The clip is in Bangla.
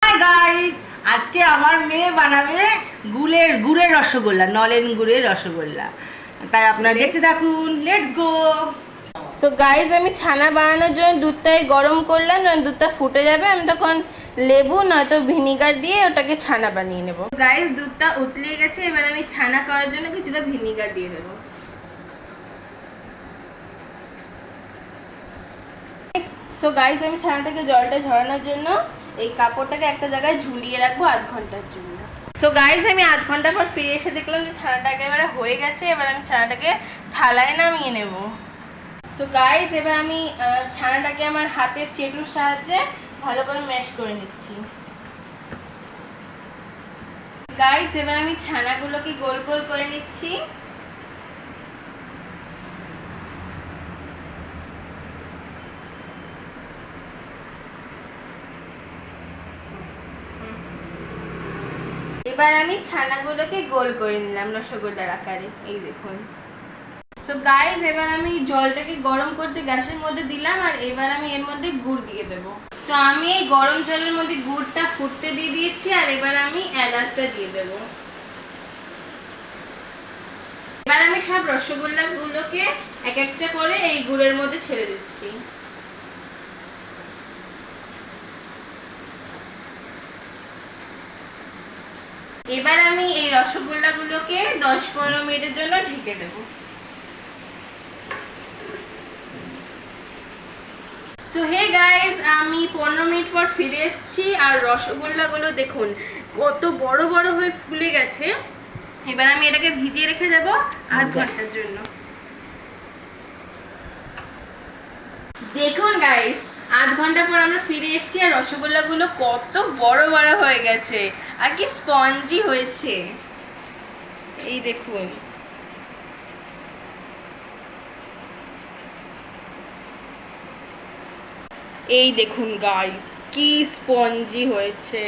হাই গাইস, আজকে আমার মেয়ে বানাবে গুড়ের রসগোল্লা, নলেন গুড়ের রসগোল্লা। তাই আপনারা দেখতে থাকুন, লেটস গো। সো গাইজ, আমি ছানা বানানোর জন্য দুধটাই গরম করলাম, যখন দুধটা ফুটে যাবে আমি তখন লেবু নয়তো ভিনিগার দিয়ে ওটাকে ছানা বানিয়ে নেব। গাইজ, দুধটা উতলে গেছে, এবার আমি ছানা করার জন্য কিছুটা ভিনিগার দিয়ে দেবো। সো গাইজ, আমি ছানা থেকে জলটা ঝরানোর জন্য এই কাপড়টাকে একটা জায়গায় ঝুলিয়ে রাখবো আধ ঘন্টার জন্য। সো গাইজ, আমি আধ ঘন্টা পর ফিরে এসে দেখলাম যে ছানাটা একেবারে হয়ে গেছে। এবার আমি ছানাটাকে থালায় নামিয়ে নেব। সো গাইজ, এবার আমি ছানাটাকে আমার হাতের চেটুর সাহায্যে ভালো করে ম্যাশ করে নিচ্ছি। গাইজ, এবার আমি ছানাগুলোকে গোল গোল করে নিচ্ছি। এবার আমি ছানাগুলোকে গোল করে নিলাম রসগোল্লার আকারে, এই দেখুন। সো গাইজ, এবার আমি জলটাকে গরম করতে গ্যাসের মধ্যে দিলাম, আর এবার আমি এর মধ্যে গুড় দিয়ে দেব। তো আমি এই গরম জলের মধ্যে গুড়টা ফুটতে দিয়ে দিয়েছি, আর এবার আমি এলাচটা দিয়ে দেব। এবার আমি সব রসগোল্লাগুলোকে এক একটা করে এই গুড়ের মধ্যে ছেড়ে দিচ্ছি। এবার আমি এই রসগোল্লাগুলোকে 10-15 মিনিটের জন্য ঢেকে দেব। সো হে গাইস, আমি 15 মিনিট পর ফিরে এসেছি, আর রসগোল্লাগুলো দেখুন কত বড় বড় হয়ে ফুলে গেছে। এবার আমি এটাকে ভিজিয়ে রেখে দেব আধ ঘন্টার জন্য। দেখুন গাইস, আধ ঘন্টা পর আমরা ফিরে এসেছি, আর রসগোল্লাগুলো কত বড় বড় হয়ে গেছে আর কি স্পঞ্জি হয়েছে, এই দেখুন। এই দেখুন গাইস, কি স্পঞ্জি হয়েছে।